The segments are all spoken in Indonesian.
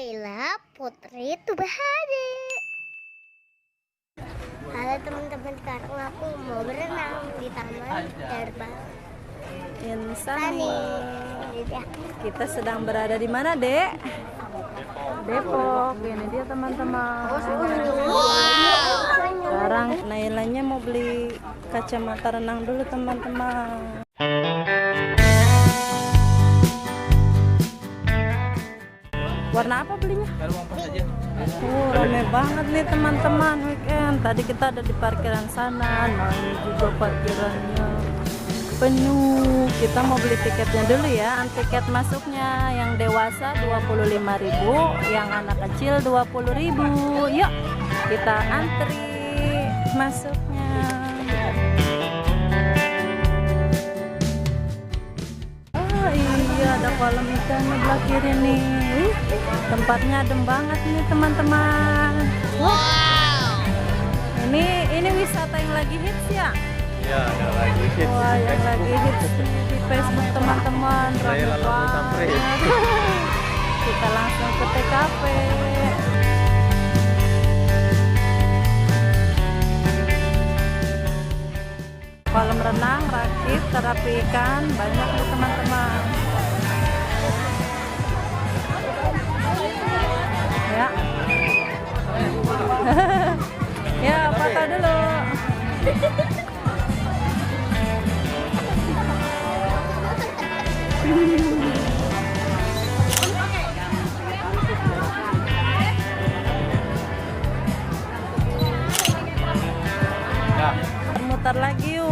Naila Putri Tubahade. Halo teman-teman, sekarang aku mau berenang di Taman Terbang Insani. Ya. Kita sedang berada di mana, Dek? Depok. Ini dia teman-teman. Sekarang Nailanya mau beli kacamata renang dulu, teman-teman. Warna apa belinya? Rame banget nih teman-teman weekend. Tadi kita ada di parkiran sana. Nah, ini juga parkirannya penuh. Kita mau beli tiketnya dulu ya. Tiket masuknya yang dewasa 25.000, yang anak kecil 20.000. Yuk kita antri masuknya. Oh iya, ada kolam ikan sebelah kiri nih. Tempatnya adem banget nih teman-teman. Wow. Ini wisata yang lagi hits ya? Iya, yang lagi hits. Wah, yang lagi hits di Facebook teman-teman. Ramai banget. Kita langsung ke TKP. Kolam renang, rakit, terapi ikan, banyak nih teman-teman. Ya. Ya, foto dulu. Mutar lagi yuk.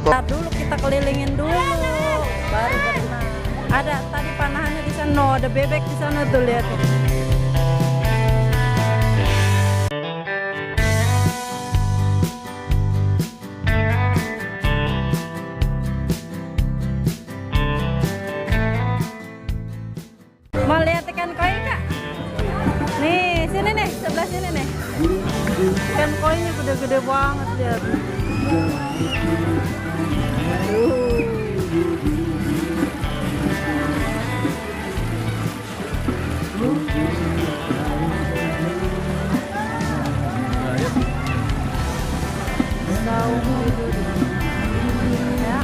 Ntar dulu kita kelilingin dulu, baru berenang. Ada tadi panahannya di sana, no, ada bebek di sana tuh, lihat. Mau lihat ikan koi kak? Nih, sini nih, sebelah sini nih. Ikan koinya gede-gede banget, lihat. Ya.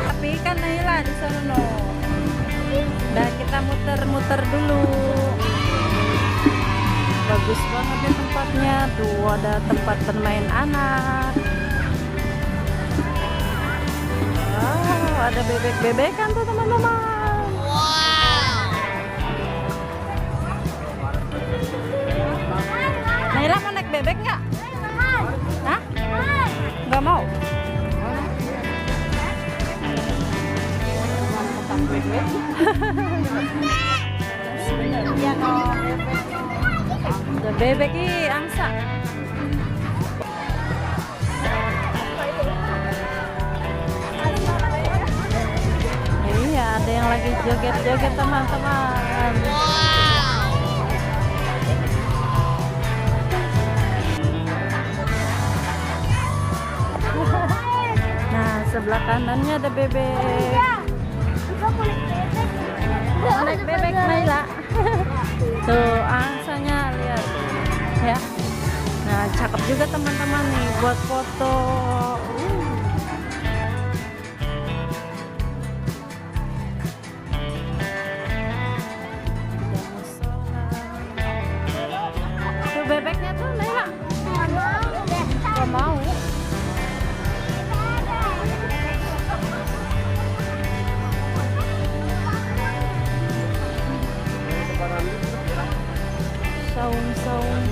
Tapi kan Naila di sana no. Dan kita muter-muter dulu. Bagus banget ya tempatnya. Tuh ada tempat bermain anak. Wow, ada bebek-bebekan tuh teman-teman. Wow. Naila mau naik bebek nggak? Hah? Nggak mau? Ada bebek ih, angsa. Iya, ada yang lagi joget-joget teman-teman. Nah, sebelah kanannya ada bebek. Naik bebek Naila. Tuh angsanya, lihat ya. Nah, cakep juga teman-teman nih buat foto. Tuh bebeknya tuh Naila. Gak mau. Saung-saung.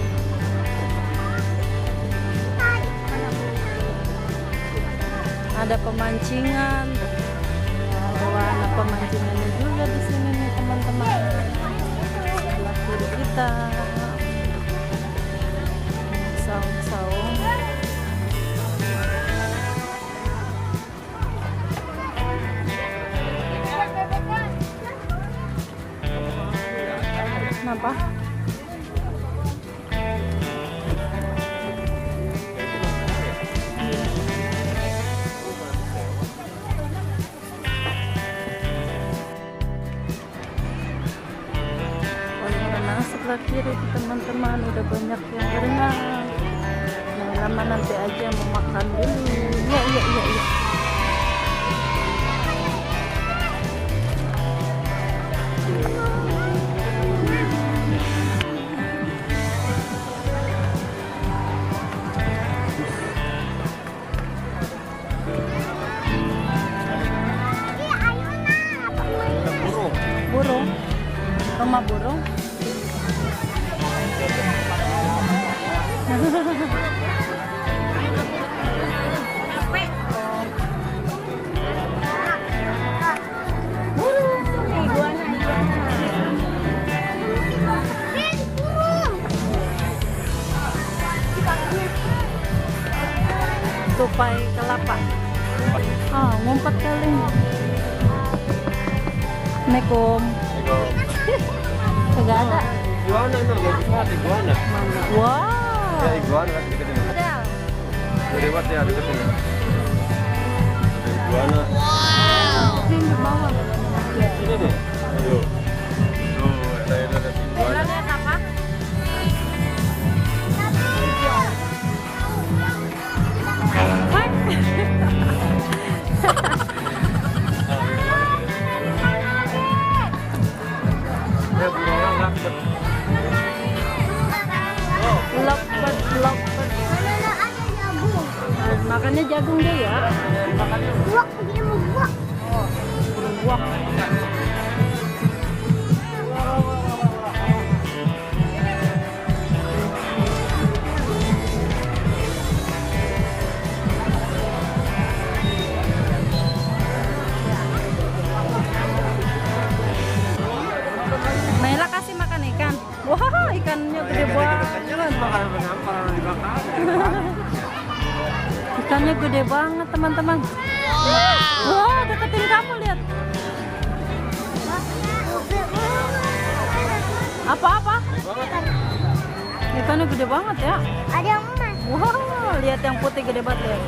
Ada pemancingan. Ada warna pemancingannya juga di sini nih teman-teman. Sebelah kiri kita. Saung-saung. Kenapa? sebelah kiri teman-teman udah banyak yang berenang. Nah, lama nanti aja mau makan dulu. Iya. Burung, rumah burung. Tupai kelapa. Ngumpat kali. Assalamualaikum. Kagak ada. Iguana no, iguana. Wow. Ya iguana kan dekat ini. Ada. Lewat ya dekat ini. Iguana. Ini di bawah. Ini deh. Ayo. Tuh, ada iguana. Lihat apa? Ya burung lakbet. Lokpet. Ada jagung. Makannya jagung deh ya. Buak, dia mau buak. Wah. Naila kasih makan ikan. Wah, ikannya gede banget. Ikannya gede banget, teman-teman. Wah, deketin kamu, lihat. Apa-apa? Ikannya gede banget ya. Ada yang emas. Wow, lihat yang putih gede banget ya.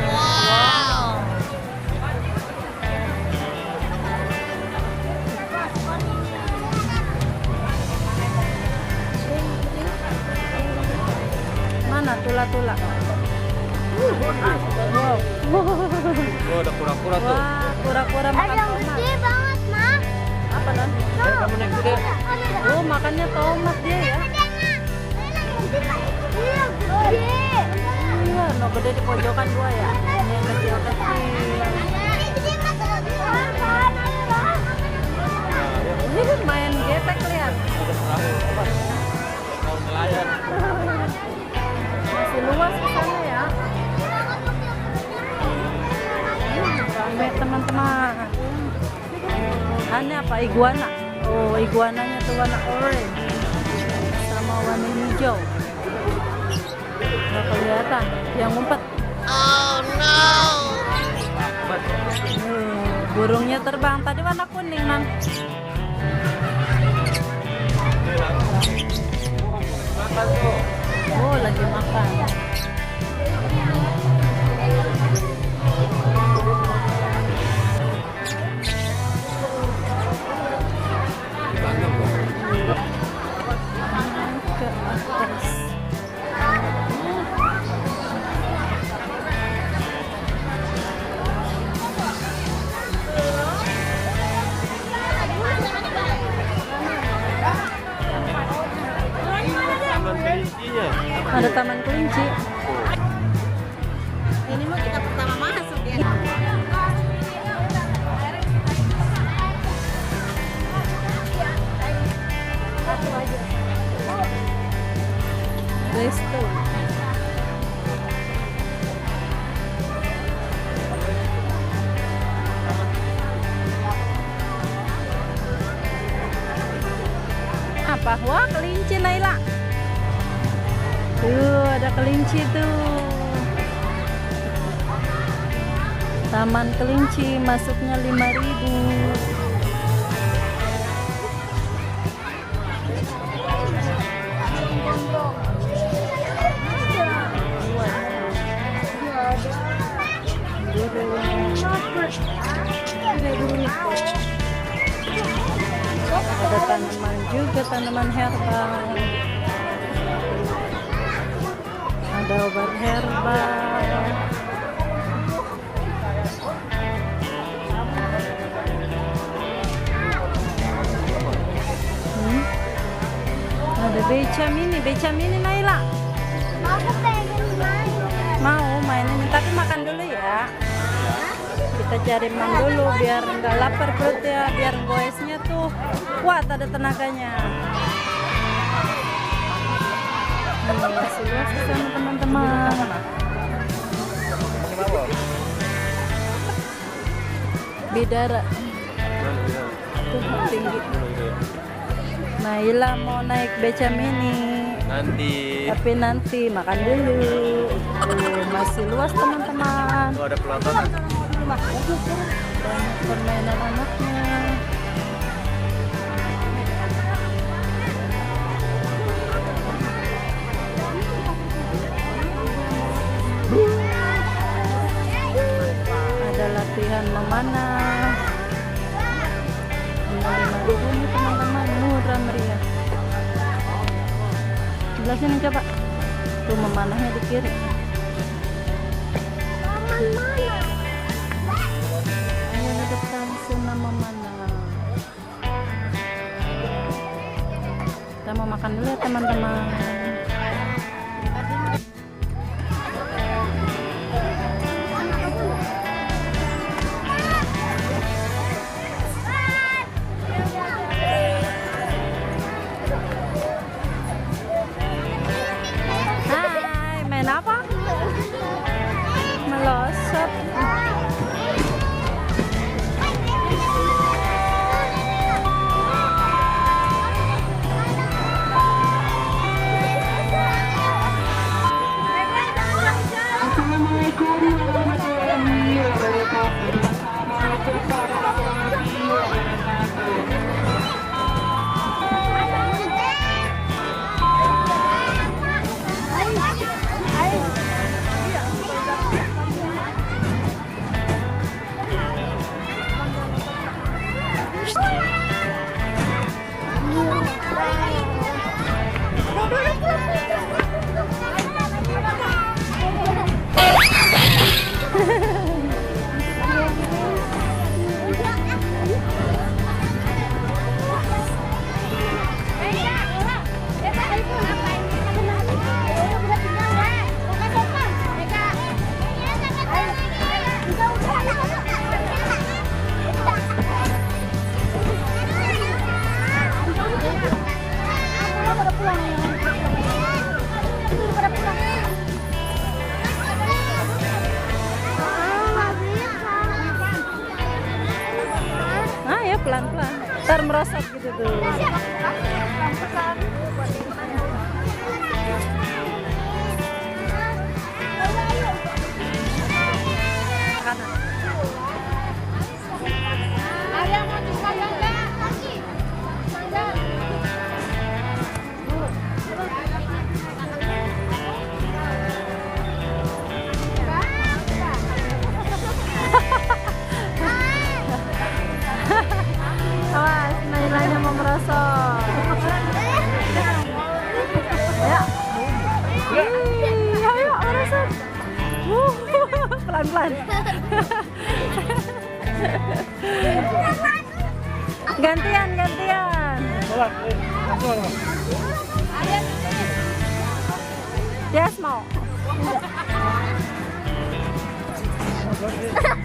Wow. Mana tula-tula? Wow. Oh, ada kura-kura tuh. Wah, kura-kura Ada makan yang tomat. gede banget, Ma. Apa dan? Kamu naik kuda. Oh, makannya tomat dia ya. Iya, gede. Iya, no gede di pojokan gua ya. Ini yang kecil-kecil. Ini main getek lihat. Ada perahu. Perahu nelayan. Masih luas ke sana ya. Ramai teman-teman. Ini apa? Iguana. Oh, iguananya tuh warna orange sama warna hijau. Nggak kelihatan. Yang ngumpet. Burungnya terbang. Tadi warna kuning, Nan. Makan tuh. Oh, lagi makan. Ke atas. Taman kelincinya. Ada taman kelinci. Ini mah kita pertama masuk ya. Resto. Apa? Wah, kelinci Naila. Tuh, ada kelinci tuh. Taman kelinci masuknya 5.000. Ada tanaman juga. juga tanaman herbal. Ada obat herbal. Ada beca mini Naila. Mau aku pengen main. Mau main ini, tapi makan dulu ya. Kita cari makan dulu biar nggak lapar perut ya, biar goesnya tuh kuat, ada tenaganya. Masih luas di sana teman-teman. Bidara tuh tinggi. Naila mau naik beca mini. Tapi nanti makan dulu. Masih luas teman-teman. Oh, ada pelontonan. Banyak permainan anaknya. Ada latihan memanah. Ini teman-teman, murah meriah. Sebelah sini coba. Tuh memanahnya di kiri. Ayo di depan sana memanah. Kita mau makan dulu ya teman-teman. Hai, main apa? Melosot. Ayo pelan-pelan, ntar merosot gitu tuh. Awas, Nailanya mau merosot. Ya. Ayo merosot. Pelan-pelan. Gantian. Yes, mau.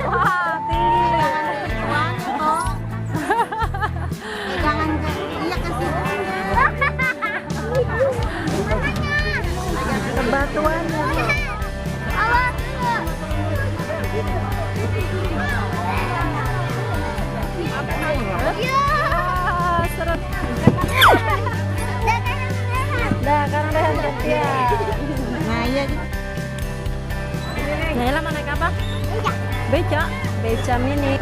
Wah, tinggi. Jangan iya kasih. Batuannya tuh. Ah, seret. Dah, karena dah gantian. Nah, iya. Naila mau naik apa? Beca mini.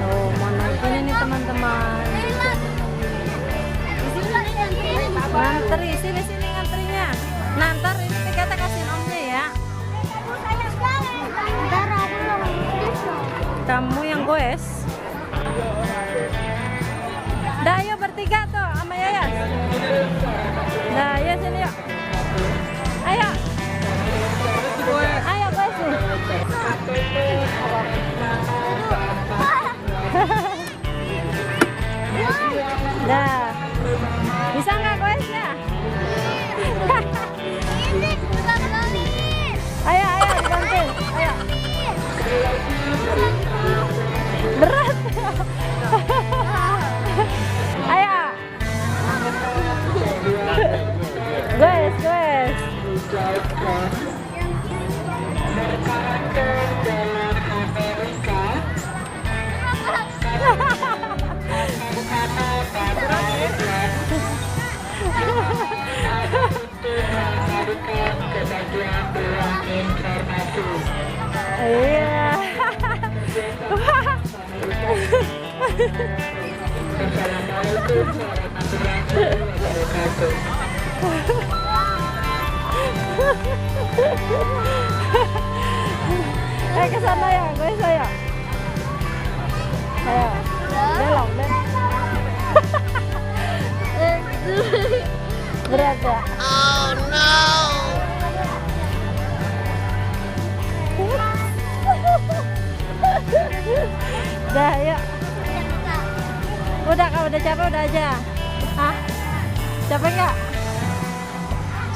Oh, mau naik ini nih teman-teman. Ngantri, sini ngantrinya. Nah, ntar ini kita kasihin omnya ya. Kamu yang goes. Dah, ayo bertiga tuh sama Yayas. Dah. Bisa nggak goesnya? Ini susah sekali. Ayo, ayo dibantuin. Ayo. Berat. Ayo. Goes, goes. Iya. Ke sana ya, guys saya. Ayo. Belok, belok. Berat ya? Oh no. Udah, yuk. Udah, kalau udah capek udah aja. Hah? Capek nggak?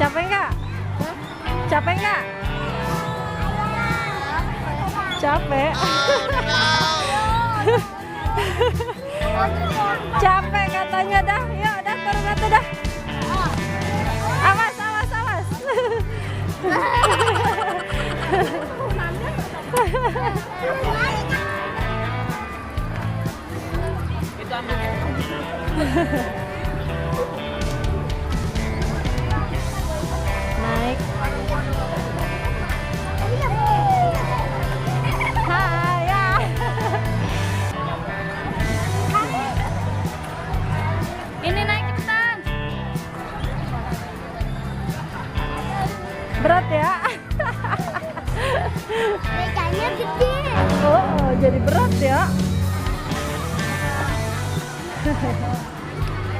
Capek nggak? Capek nggak? Capek. Capek katanya dah. Yuk, dah turun batu dah. Awas, awas, awas. Naik. Hai, ya. Ini naik cepetan. Berat ya? Becanya gede. Oh, jadi berat ya?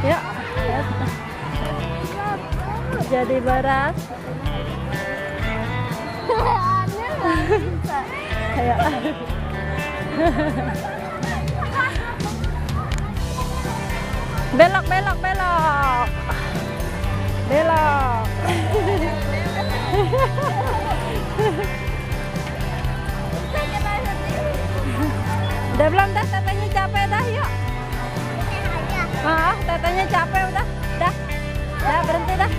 Ya, lihat. Jadi berat. Ayo. Belok, belok, belok. Belok. Udah belum dah, tetenya capek dah, yuk. Tetenya capek udah. Dah. Dah, berhenti dah.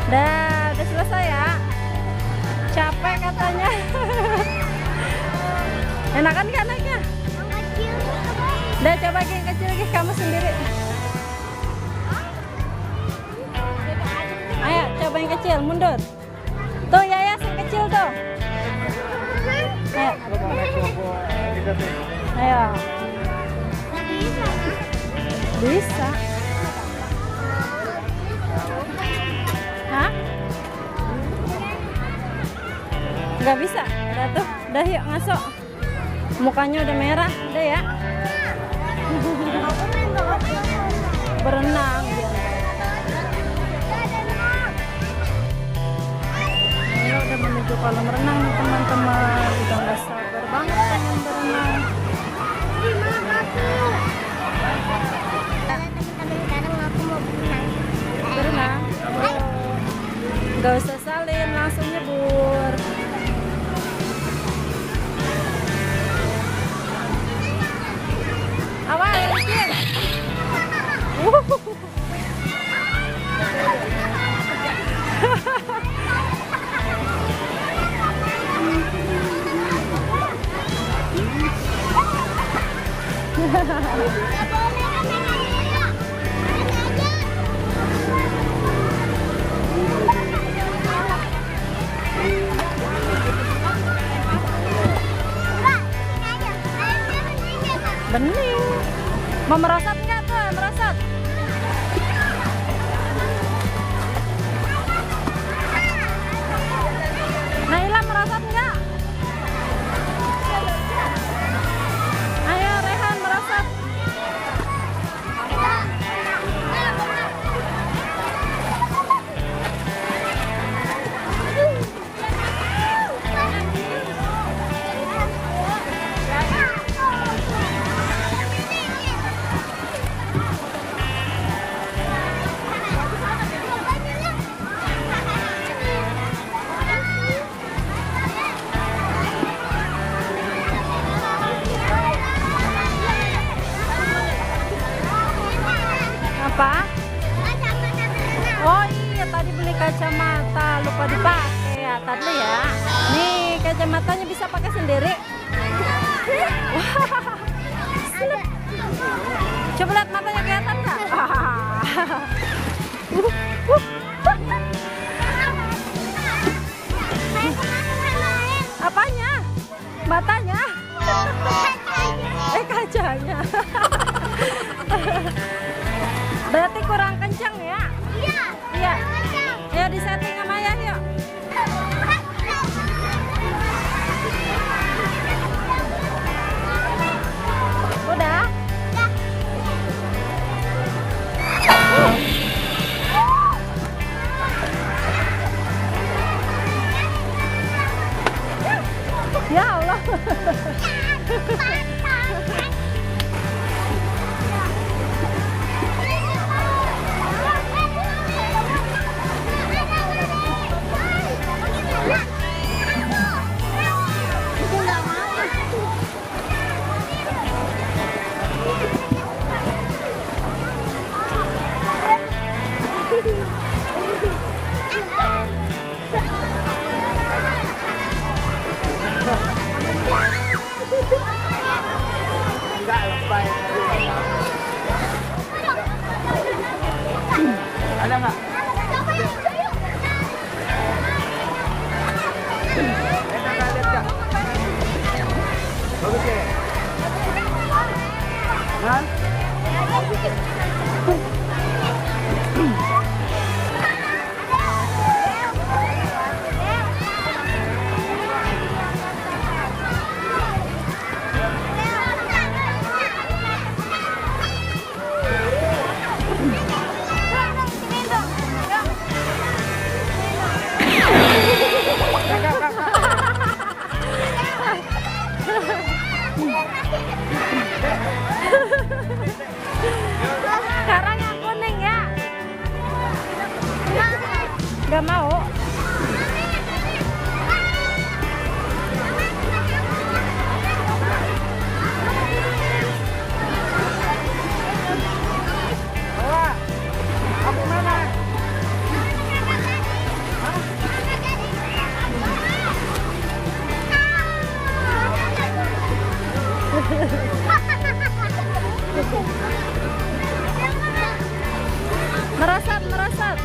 Dah, udah selesai ya. Capek katanya. Enakan gak naiknya? Udah, coba yang kecil lagi kamu sendiri. Ayo, coba yang kecil, mundur. Tuh, Yayas yang kecil tuh. Ayo. Ayo. Bisa. Hah? Nggak bisa. Udah tuh. Udah yuk ngasuk. Mukanya udah merah. Udah ya. Berenang. Ayo udah menuju kolam renang nih teman-teman. Udah nggak sabar banget pengen berenang. Sekarang aku mau berenang. Berenang. Nggak usah salin, langsung nyebur. Awas, licin. Bening. Mau merosot nggak tuh? Merosot. Naila merosot nggak? Ayo Rehan merosot. Apa? Kacamata berenang. Oh iya, tadi beli kacamata, lupa dipakai ya. Tadi ya. Nih, kacamatanya bisa pakai sendiri. Wah. Coba lihat matanya kelihatan nggak? Apanya? Matanya? Kacanya. Berarti kurang kencang ya? Iya. Iya. Ayo disetting sama ayah yuk. Udah? Ya Allah. Ada nggak? Lihat nggak? Bagus ya? Hah? Sekarang yang kuning ya. Gak mau. Aku mana? Merosot, merosot.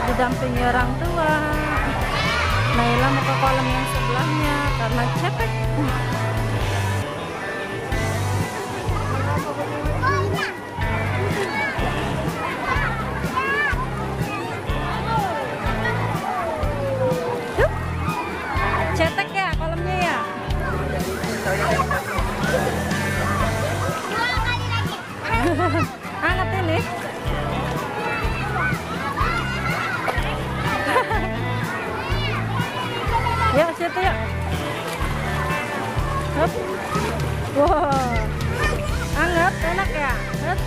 didampingi orang tua. Naila mau ke kolam yang sebelahnya karena capek. Yuk. Cetek ya kolamnya ya. Hangat ini. Yuk situ yuk. Hup. Wow. Hangat, enak ya. Hup.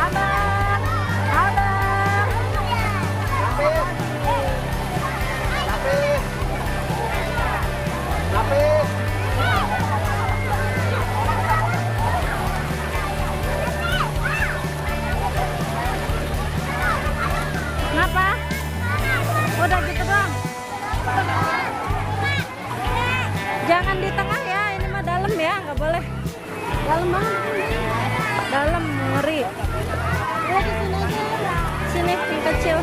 Abang, abang. Kenapa? Udah gitu doang. Jangan di tengah ya, ini mah dalam ya, nggak boleh. Dalam banget. Dalam, ngeri. Sini, yang kecil.